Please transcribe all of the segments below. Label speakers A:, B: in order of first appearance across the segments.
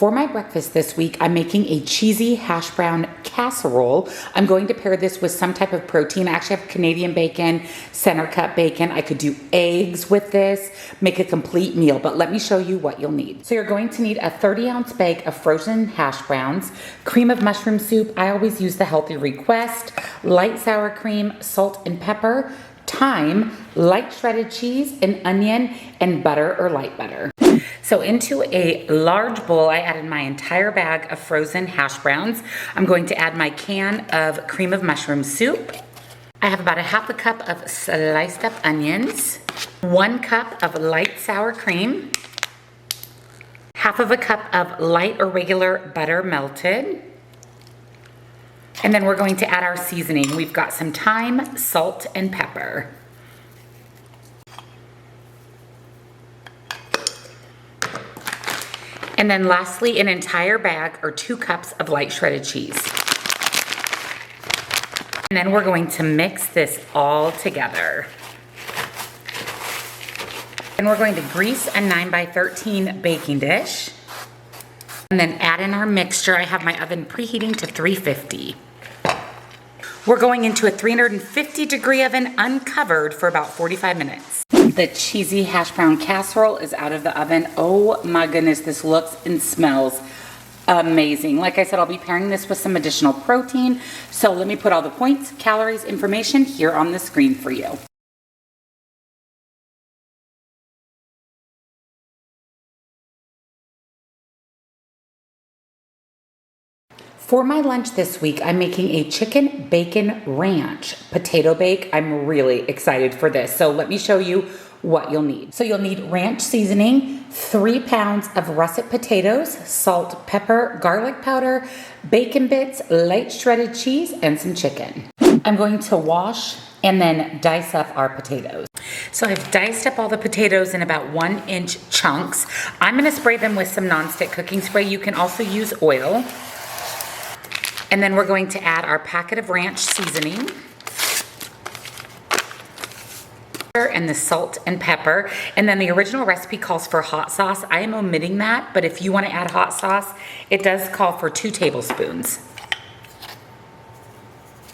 A: For my breakfast this week, I'm making a cheesy hash brown casserole. I'm going to pair this with some type of protein. I actually have Canadian bacon, center cut bacon. I could do eggs with this, make a complete meal, but let me show you what you'll need. So you're going to need a 30-ounce bag of frozen hash browns, cream of mushroom soup. I always use the Healthy Request, light sour cream, salt and pepper, thyme, light shredded cheese, an onion, and butter or light butter. So into a large bowl, I added my entire bag of frozen hash browns. I'm going to add my can of cream of mushroom soup. I have about a half a cup of sliced up onions, 1 cup of light sour cream, half of a cup of light or regular butter melted, and then we're going to add our seasoning. We've got some thyme, salt, and pepper. And then lastly, an entire bag or 2 cups of light shredded cheese. And then we're going to mix this all together. And we're going to grease a 9x13 baking dish. And then add in our mixture. I have my oven preheating to 350. We're going into a 350-degree oven uncovered for about 45 minutes. The cheesy hash brown casserole is out of the oven. Oh my goodness, this looks and smells amazing. Like I said, I'll be pairing this with some additional protein. So let me put all the points, calories, information here on the screen for you. For my lunch this week, I'm making a chicken bacon ranch potato bake. I'm really excited for this. So let me show you what you'll need. So you'll need ranch seasoning, 3 pounds of russet potatoes, salt, pepper, garlic powder, bacon bits, light shredded cheese, and some chicken. I'm going to wash and then dice up our potatoes. So I've diced up all the potatoes in about 1-inch chunks. I'm gonna spray them with some nonstick cooking spray. You can also use oil. And then we're going to add our packet of ranch seasoning and the salt and pepper. And then the original recipe calls for hot sauce. I am omitting that, but if you want to add hot sauce, it does call for 2 tablespoons.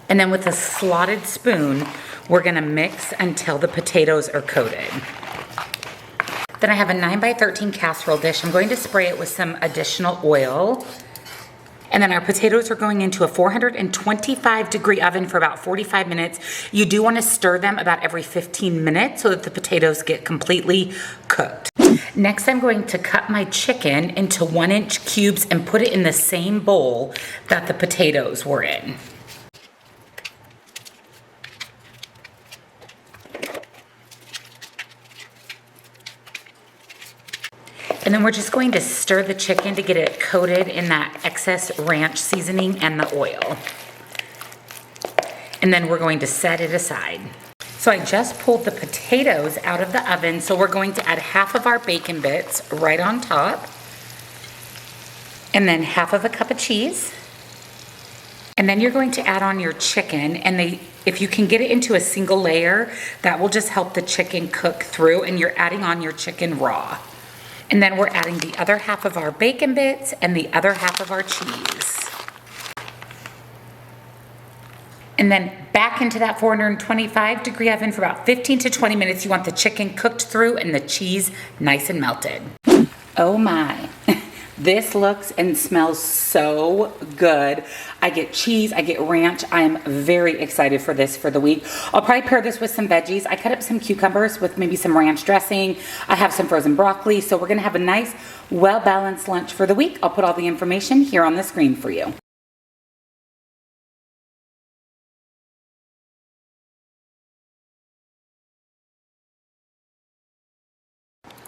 A: And then with a slotted spoon, we're gonna mix until the potatoes are coated. Then I have a 9x13 casserole dish. I'm going to spray it with some additional oil. And then our potatoes are going into a 425-degree oven for about 45 minutes. You do want to stir them about every 15 minutes so that the potatoes get completely cooked. Next, I'm going to cut my chicken into 1-inch cubes and put it in the same bowl that the potatoes were in. And then we're just going to stir the chicken to get it coated in that excess ranch seasoning and the oil. And then we're going to set it aside. So I just pulled the potatoes out of the oven, so we're going to add half of our bacon bits right on top. And then half of a cup of cheese. And then you're going to add on your chicken, and if you can get it into a single layer, that will just help the chicken cook through, and you're adding on your chicken raw. And then we're adding the other half of our bacon bits and the other half of our cheese. And then back into that 425-degree oven for about 15 to 20 minutes. You want the chicken cooked through and the cheese nice and melted. Oh my. This looks and smells so good. I get cheese, I get ranch. I am very excited for this for the week. I'll probably pair this with some veggies. I cut up some cucumbers with maybe some ranch dressing. I have some frozen broccoli. So we're gonna have a nice, well-balanced lunch for the week. I'll put all the information here on the screen for you.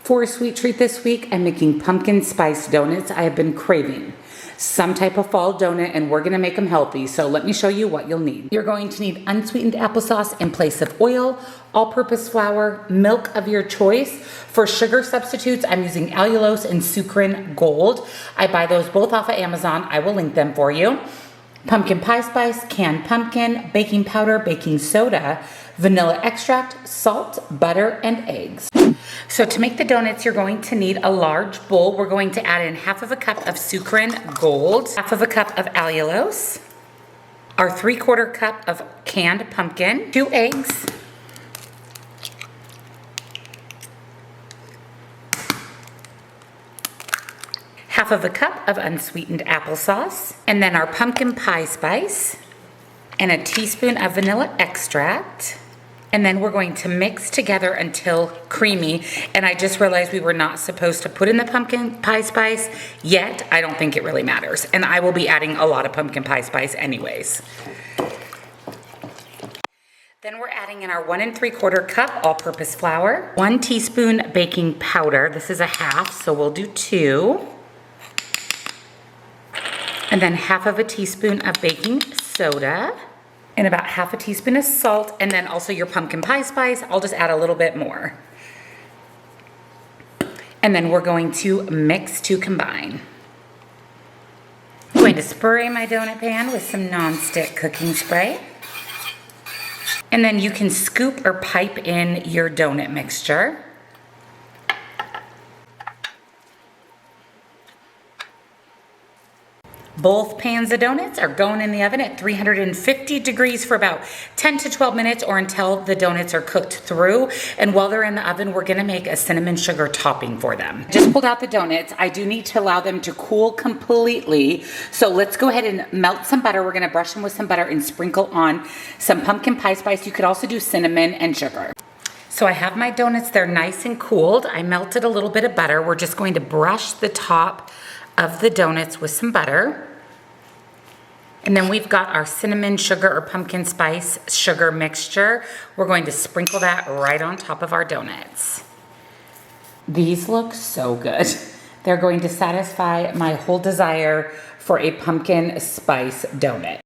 A: For a sweet treat this week, I'm making pumpkin spice donuts. I have been craving some type of fall donut, and we're gonna make them healthy. So let me show you what you'll need. You're going to need unsweetened applesauce in place of oil, all-purpose flour, milk of your choice. For sugar substitutes, I'm using allulose and sucrin gold. I buy those both off of Amazon. I will link them for you. Pumpkin pie spice, canned pumpkin, baking powder, baking soda, vanilla extract, salt, butter, and eggs. So to make the donuts, you're going to need a large bowl. We're going to add in half of a cup of Sucrin Gold, half of a cup of allulose, our 3/4 cup of canned pumpkin, 2 eggs, half of a cup of unsweetened applesauce, and then our pumpkin pie spice, and a teaspoon of vanilla extract. And then we're going to mix together until creamy. And I just realized we were not supposed to put in the pumpkin pie spice yet. I don't think it really matters. And I will be adding a lot of pumpkin pie spice anyways. Then we're adding in our 1 3/4 cup all-purpose flour, 1 teaspoon baking powder. This is a half, so we'll do 2. And then half of a teaspoon of baking soda, and about half a teaspoon of salt, and then also your pumpkin pie spice. I'll just add a little bit more. And then we're going to mix to combine. I'm going to spray my donut pan with some non-stick cooking spray. And then you can scoop or pipe in your donut mixture. Both pans of donuts are going in the oven at 350 degrees for about 10 to 12 minutes or until the donuts are cooked through. And while they're in the oven, we're gonna make a cinnamon sugar topping for them. Just pulled out the donuts. I do need to allow them to cool completely. So let's go ahead and melt some butter. We're gonna brush them with some butter and sprinkle on some pumpkin pie spice. You could also do cinnamon and sugar. So I have my donuts, they're nice and cooled. I melted a little bit of butter. We're just going to brush the top of the donuts with some butter. And then we've got our cinnamon sugar or pumpkin spice sugar mixture. We're going to sprinkle that right on top of our donuts. These look so good. They're going to satisfy my whole desire for a pumpkin spice donut.